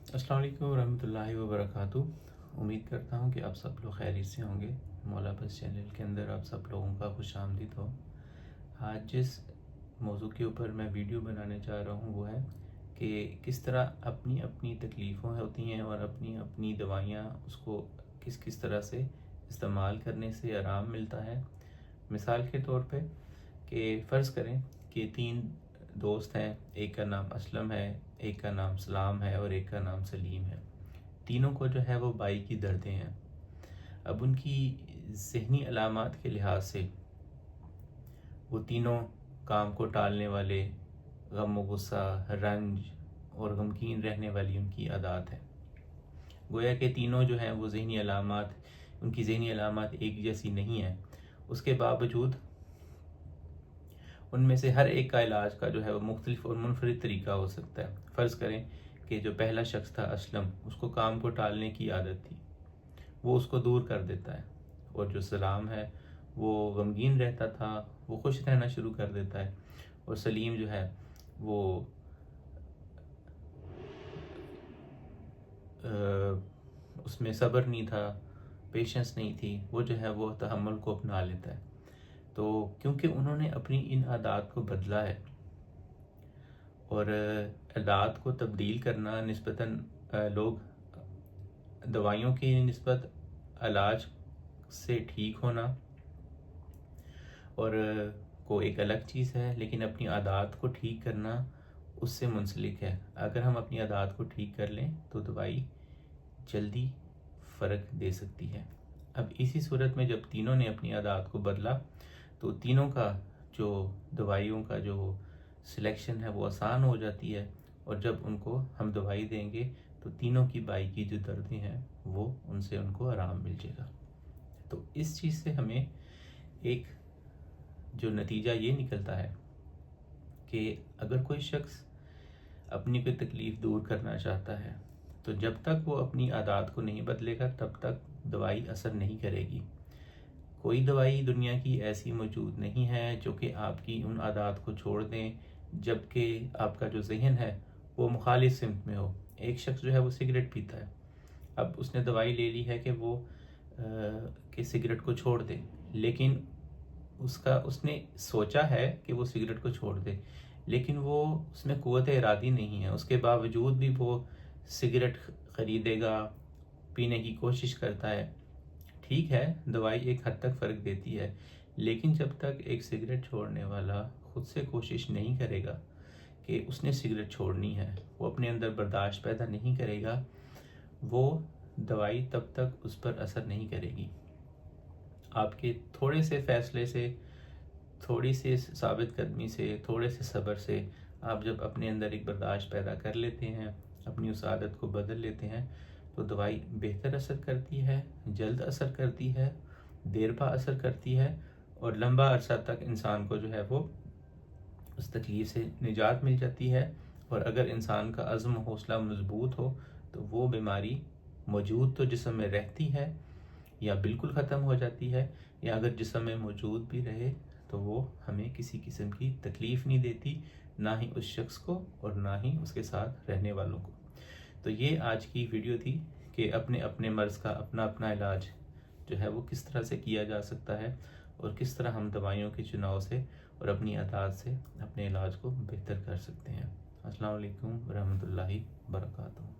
अस्सलाम वालेकुम रहमतुल्लाहि व बरकातुहू। उम्मीद करता हूँ कि आप सब लोग खैरियत से होंगे। मौला बस चैनल के अंदर आप सब लोगों का खुश आमदीद हो। आज जिस मौजू के ऊपर मैं वीडियो बनाने जा रहा हूँ वो है कि किस तरह अपनी अपनी तकलीफ़ों होती हैं और अपनी अपनी दवाइयाँ उसको किस किस तरह से इस्तेमाल करने से आराम मिलता है। मिसाल के तौर पे कि फ़र्ज़ करें कि 3 दोस्त हैं, एक का नाम असलम है, एक का नाम सलाम है और एक का नाम सलीम है। तीनों को जो है वो बाई की दर्दें हैं। अब उनकी ज़हनी अलामात के लिहाज से वो तीनों काम को टालने वाले, गम व गुस्सा, रंज और गमगीन रहने वाली उनकी आदत है। गोया कि तीनों जो हैं वो ज़हनी अलामात, उनकी ज़हनी अलामात एक जैसी नहीं है। उसके बावजूद उनमें से हर एक का इलाज का जो है वो मुख्तलिफ और मुनफरिद तरीका हो सकता है। फ़र्ज़ करें कि जो पहला शख्स था असलम, उसको काम को टालने की आदत थी, वो उसको दूर कर देता है। और जो सलाम है वो गमगीन रहता था, वो खुश रहना शुरू कर देता है। और सलीम जो है वो उसमें सब्र नहीं था, पेशेंस नहीं थी, वो जो है वो तहम्मुल को अपना लेता है। तो क्योंकि उन्होंने अपनी इन आदत को बदला है और आदत को तब्दील करना निस्बतन लोग दवाइयों की निस्बत इलाज से ठीक होना और को एक अलग चीज़ है, लेकिन अपनी आदत को ठीक करना उससे मुंसलिक है। अगर हम अपनी आदत को ठीक कर लें तो दवाई जल्दी फ़र्क दे सकती है। अब इसी सूरत में जब तीनों ने अपनी आदत को बदला तो तीनों का जो दवाइयों का जो सिलेक्शन है वो आसान हो जाती है। और जब उनको हम दवाई देंगे तो तीनों की बाई की जो दर्दें हैं वो उनसे उनको आराम मिल जाएगा। तो इस चीज़ से हमें एक जो नतीजा ये निकलता है कि अगर कोई शख्स अपनी कोई तकलीफ़ दूर करना चाहता है तो जब तक वो अपनी आदत को नहीं बदलेगा तब तक दवाई असर नहीं करेगी। कोई दवाई दुनिया की ऐसी मौजूद नहीं है जो कि आपकी उन आदत को छोड़ दें जबकि आपका जो जहन है वो मुखालिफ सिमत में हो। एक शख्स जो है वो सिगरेट पीता है, अब उसने दवाई ले ली है कि वो कि सिगरेट को छोड़ दे, लेकिन उसने सोचा है कि वो सिगरेट को छोड़ दे, लेकिन वो उसमें क़ुव्वत इरादी नहीं है। उसके बावजूद भी वो सिगरेट ख़रीदेगा, पीने की कोशिश करता है। ठीक है, दवाई एक हद तक फ़र्क देती है, लेकिन जब तक एक सिगरेट छोड़ने वाला ख़ुद से कोशिश नहीं करेगा कि उसने सिगरेट छोड़नी है, वो अपने अंदर बर्दाश्त पैदा नहीं करेगा, वो दवाई तब तक उस पर असर नहीं करेगी। आपके थोड़े से फ़ैसले से, थोड़ी सी साबित कदमी से, थोड़े से सब्र से आप जब अपने अंदर एक बर्दाश्त पैदा कर लेते हैं, अपनी उस आदत को बदल लेते हैं, तो दवाई बेहतर असर करती है, जल्द असर करती है, देर पा असर करती है और लंबा अरसा तक इंसान को जो है वो उस तकलीफ़ से निजात मिल जाती है। और अगर इंसान का अज़्म हौसला मजबूत हो तो वो बीमारी मौजूद तो जिस्म में रहती है या बिल्कुल ख़त्म हो जाती है, या अगर जिस्म में मौजूद भी रहे तो वो हमें किसी किस्म की तकलीफ़ नहीं देती, ना ही उस शख्स को और ना ही उसके साथ रहने वालों को। तो ये आज की वीडियो थी कि अपने अपने मर्ज़ का अपना अपना इलाज जो है वो किस तरह से किया जा सकता है और किस तरह हम दवाइयों के चुनाव से और अपनी आदत से अपने इलाज को बेहतर कर सकते हैं। अस्सलाम वालेकुम रहमतुल्लाहि बरकातहू।